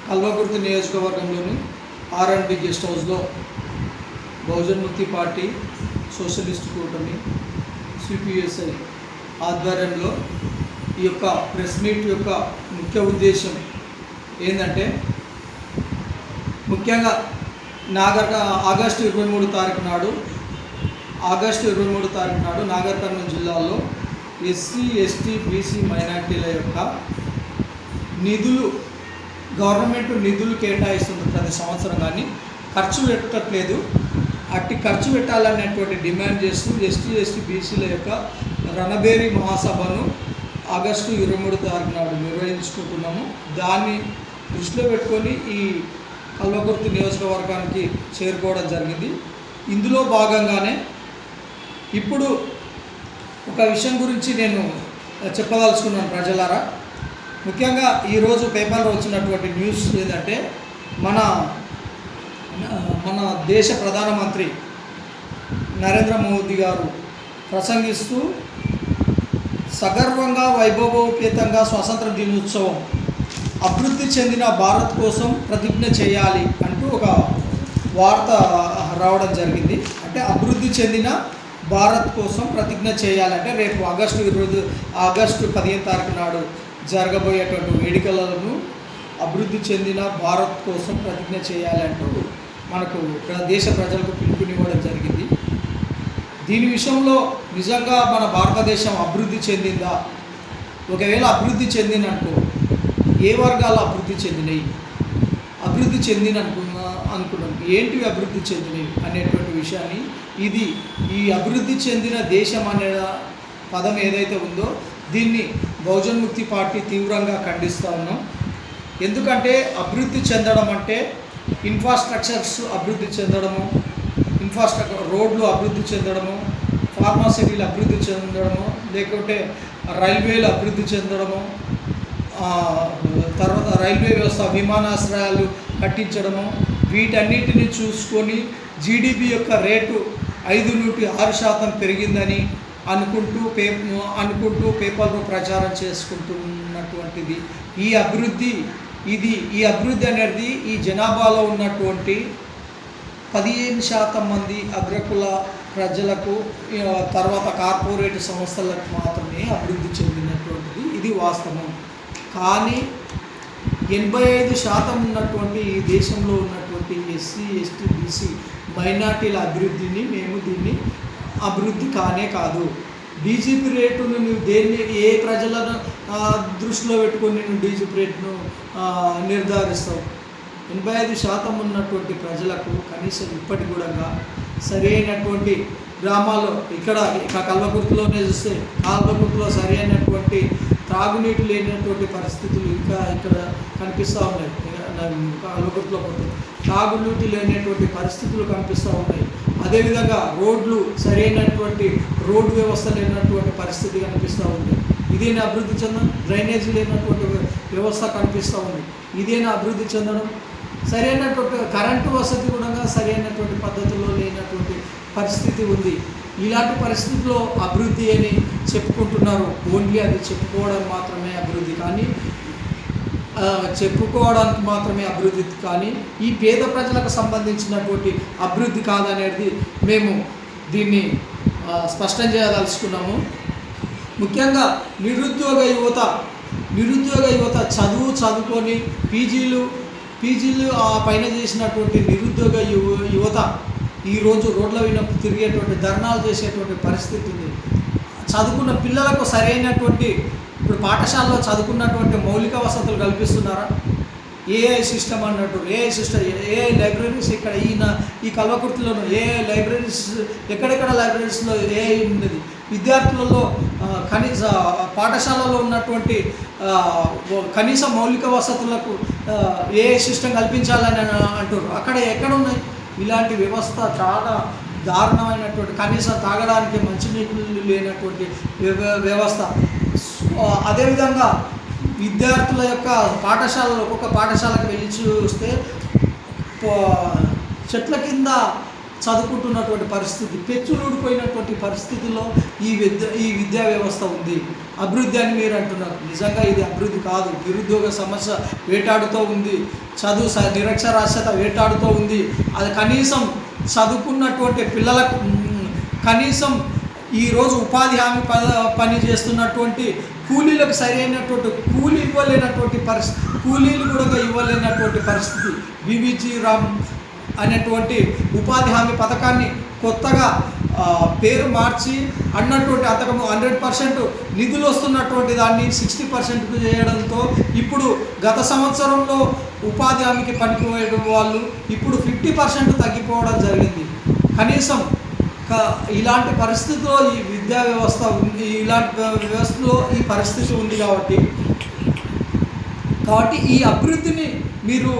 కల్వకుర్తి నియోజకవర్గంలోని ఆర్&బి గెస్ట్ హౌస్లో బహుజన్ ముక్తి పార్టీ, సోషలిస్ట్ కూటమి, సిపిఎస్ఐ ఆధ్వర్యంలో ఈ యొక్క ప్రెస్ మీట్ యొక్క ముఖ్య ఉద్దేశం ఏంటంటే, ముఖ్యంగా ఆగస్టు 23 తారీఖు నాడు నాగర్ కర్నూలు జిల్లాలో ఎస్సీ, ఎస్టీ, బీసీ మైనార్టీల యొక్క గవర్నమెంట్ నిధులు కేటాయిస్తుంది ప్రతి సంవత్సరం, కానీ ఖర్చు పెట్టట్లేదు. అట్టి ఖర్చు పెట్టాలనేటువంటి డిమాండ్ చేస్తూ ఎస్టీ, బీసీల యొక్క రణబేరి మహాసభను ఆగస్టు 23 తారీఖు నాడు నిర్వహించుకుంటున్నాము. దాన్ని దృష్టిలో పెట్టుకొని ఈ కల్వకుర్తి నియోజకవర్గానికి చేరుకోవడం జరిగింది. ఇందులో భాగంగానే ఇప్పుడు ఒక విషయం గురించి నేను చెప్పదలుచుకున్నాను ప్రజలారా. ముఖ్యంగా ఈరోజు పేపర్లో వచ్చినటువంటి న్యూస్ ఏంటంటే, మన దేశ ప్రధానమంత్రి నరేంద్ర మోదీ గారు ప్రసంగిస్తూ సగర్వంగా వైభవోపేతంగా స్వాతంత్ర దినోత్సవం అభివృద్ధి చెందిన భారత్ కోసం ప్రతిజ్ఞ చేయాలి అంటూ ఒక వార్త రావడం జరిగింది. అంటే అభివృద్ధి చెందిన భారత్ కోసం ప్రతిజ్ఞ చేయాలంటే రేపు ఆగస్టు 15 తారీఖు నాడు జరగబోయేటువంటి వేడుకలను అభివృద్ధి చెందిన భారత్ కోసం ప్రతిజ్ఞ చేయాలంటూ మనకు దేశ ప్రజలకు పిలుపునివ్వడం జరిగింది. దీని విషయంలో నిజంగా మన భారతదేశం అభివృద్ధి చెందిందా? ఒకవేళ అభివృద్ధి చెందిననుకో, ఏ వర్గాలు అభివృద్ధి చెందినాయి, అభివృద్ధి చెందిన అనుకున్నాం ఏంటివి అభివృద్ధి చెందినవి అనేటువంటి విషయాన్ని, ఈ అభివృద్ధి చెందిన దేశం అనే పదం ఏదైతే ఉందో దీన్ని బహుజన్ ముక్తి పార్టీ తీవ్రంగా ఖండిస్తూ ఉన్నాం. ఎందుకంటే అభివృద్ధి చెందడం అంటే ఇన్ఫ్రాస్ట్రక్చర్స్ అభివృద్ధి చెందడము, రోడ్లు అభివృద్ధి చెందడము, ఫార్మాసిటీలు అభివృద్ధి చెందడము, లేకుంటే రైల్వేలు అభివృద్ధి చెందడము, తర్వాత రైల్వే వ్యవస్థ, విమానాశ్రయాలు కట్టించడము, వీటన్నిటిని చూసుకొని జీడిపి యొక్క రేటు 5 నుండి 6% పెరిగిందని అనుకుంటూ పేపర్లో ప్రచారం చేసుకుంటున్నటువంటిది ఈ అభివృద్ధి అనేది ఈ జనాభాలో ఉన్నటువంటి 15% మంది అగ్రకుల ప్రజలకు, తర్వాత కార్పొరేట్ సంస్థలకు మాత్రమే అభివృద్ధి చెందినటువంటిది. ఇది వాస్తవం. కానీ 85% ఉన్నటువంటి ఈ దేశంలో ఉన్నటువంటి ఎస్సీ, ఎస్టీ, బీసీ మైనార్టీల అభివృద్ధిని దీన్ని అభివృద్ధి కాదు. డీజీపీ రేటును నువ్వు ఏ ప్రజలను దృష్టిలో పెట్టుకొని నువ్వు డీజీపీ రేటును నిర్ధారిస్తావు? 85% ఉన్నటువంటి ప్రజలకు కనీసం ఇప్పటి కూడా సరైనటువంటి గ్రామాల్లో, ఇక్కడ కల్వకుర్తిలోనే చూస్తే కల్వకుర్తిలో సరైనటువంటి త్రాగునీటి లేనటువంటి పరిస్థితులు ఇంకా ఇక్కడ కనిపిస్తూ ఉన్నాయి. కల్వకుర్తిలో త్రాగునీటి లేనటువంటి పరిస్థితులు కనిపిస్తూ ఉన్నాయి. అదేవిధంగా సరైనటువంటి రోడ్డు వ్యవస్థ లేనటువంటి పరిస్థితి కనిపిస్తూ ఉంది. ఇదేనా అభివృద్ధి చెందడం? డ్రైనేజీ లేనటువంటి వ్యవస్థ కనిపిస్తూ ఉంది. ఇదేనా అభివృద్ధి చెందడం? సరైనటువంటి కరెంటు వసతి కూడా సరైనటువంటి పద్ధతిలో లేనటువంటి పరిస్థితి ఉంది. ఇలాంటి పరిస్థితుల్లో అభివృద్ధి అని చెప్పుకుంటున్నారు. ఓన్లీ అది చెప్పుకోవడానికి మాత్రమే అభివృద్ధి కానీ ఈ పేద ప్రజలకు సంబంధించినటువంటి అభివృద్ధి కాదనేది మేము దీన్ని స్పష్టం చేయదలుచుకున్నాము. ముఖ్యంగా నిరుద్యోగ యువత చదువుకొని పీజీలు ఆ పైన చేసినటువంటి నిరుద్యోగ యువత ఈరోజు రోడ్ల మీద తిరిగేటువంటి ధర్నాలు చేసేటువంటి పరిస్థితి ఉంది. చదువుకున్న పిల్లలకు సరైనటువంటి ఇప్పుడు పాఠశాలలో చదువుకున్నటువంటి మౌలిక వసతులు కల్పిస్తున్నారా? ఏఐ సిస్టమ్ అన్నట్టు ఏఐ లైబ్రరీస్ ఇక్కడ ఈ కల్వకుర్తిలోనూ ఏఐ లైబ్రరీస్, ఎక్కడెక్కడ లైబ్రరీస్లో ఏఐ ఉన్నది. విద్యార్థులలో పాఠశాలలో ఉన్నటువంటి కనీస మౌలిక వసతులకు ఏఐ సిస్టమ్ కల్పించాలని అంటారు. అక్కడ ఎక్కడ ఉన్నాయి? ఇలాంటి వ్యవస్థ చాలా దారుణమైనటువంటి, కనీసం తాగడానికి మంచినీళ్ళు లేనటువంటి వ్యవస్థ. అదేవిధంగా విద్యార్థుల యొక్క ఒక్కొక్క పాఠశాలకు వెళ్ళి చూస్తే చెట్ల కింద చదువుకుంటున్నటువంటి పరిస్థితి, పెచ్చులూడిపోయినటువంటి పరిస్థితుల్లో ఈ విద్యా వ్యవస్థ ఉంది. అభివృద్ధి అని మీరు అంటున్నారు. నిజంగా ఇది అభివృద్ధి కాదు. నిరుద్యోగ సమస్య వేటాడుతూ ఉంది, నిరక్షరాస్యత వేటాడుతూ ఉంది. అది కనీసం చదువుకున్నటువంటి పిల్లలకు కనీసం ఈరోజు ఉపాధి హామీ పని చేస్తున్నటువంటి కూలీలకు సరైనటువంటి కూలీలు కూడా ఇవ్వలేనటువంటి పరిస్థితి. బీవీజీ రామ్ అనేటువంటి ఉపాధి హామీ పథకాన్ని కొత్తగా పేరు మార్చి అన్నటువంటి అంతకము 100% నిధులు వస్తున్నటువంటి దాన్ని 60% చేయడంతో ఇప్పుడు గత సంవత్సరంలో ఉపాధి హామీకి పనికిపోయే వాళ్ళు ఇప్పుడు 50% తగ్గిపోవడం జరిగింది. కనీసం ఇలాంటి పరిస్థితిలో ఈ విద్యా వ్యవస్థ ఉంది, ఇలాంటి వ్యవస్థలో ఈ పరిస్థితి ఉంది కాబట్టి ఈ అభివృద్ధిని మీరు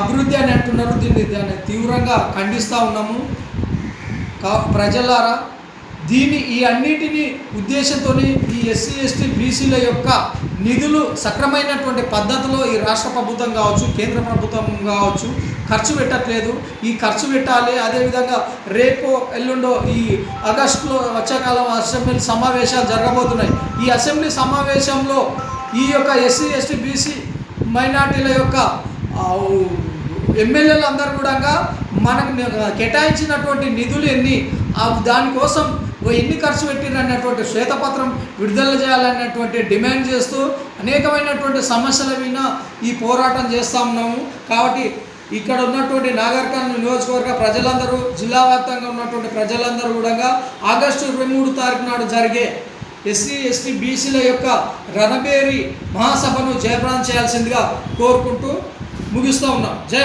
అభివృద్ధి అని అంటున్నారు. దాన్ని తీవ్రంగా ఖండిస్తూ ఉన్నాము. ప్రజలారా, ఈ అన్నిటినీ ఉద్దేశంతో ఈ ఎస్సీ ఎస్టీ బీసీల యొక్క నిధులు సక్రమైనటువంటి పద్ధతిలో ఈ రాష్ట్ర ప్రభుత్వం కావచ్చు, కేంద్ర ప్రభుత్వం కావచ్చు ఖర్చు పెట్టట్లేదు. ఈ ఖర్చు పెట్టాలి. అదేవిధంగా రేపో ఎల్లుండో ఈ ఆగస్టులో వచ్చేకాలం అసెంబ్లీ సమావేశాలు జరగబోతున్నాయి. ఈ అసెంబ్లీ సమావేశంలో ఈ యొక్క ఎస్సీ ఎస్టీ బీసీ మైనార్టీల యొక్క ఎమ్మెల్యేలు అందరూ కూడా మనకు కేటాయించినటువంటి నిధులు ఎన్ని, దానికోసం ఎన్ని ఖర్చు పెట్టిరు అన్నటువంటి శ్వేతపత్రం విడుదల చేయాలన్నటువంటి డిమాండ్ చేస్తూ అనేకమైనటువంటి సమస్యల మీద ఈ పోరాటం చేస్తూ ఉన్నాము. కాబట్టి ఇక్కడ ఉన్నటువంటి నాగర్కర్నూల్ నియోజకవర్గ ప్రజలందరూ, జిల్లా వ్యాప్తంగా ఉన్నటువంటి ప్రజలందరూ కూడా ఆగస్టు 23 తారీఖు నాడు జరిగే ఎస్సీ ఎస్టీ బీసీల యొక్క రణబేరి మహాసభను జయప్రదం చేయాల్సిందిగా కోరుకుంటూ ముగిస్తూ ఉన్నాం. జై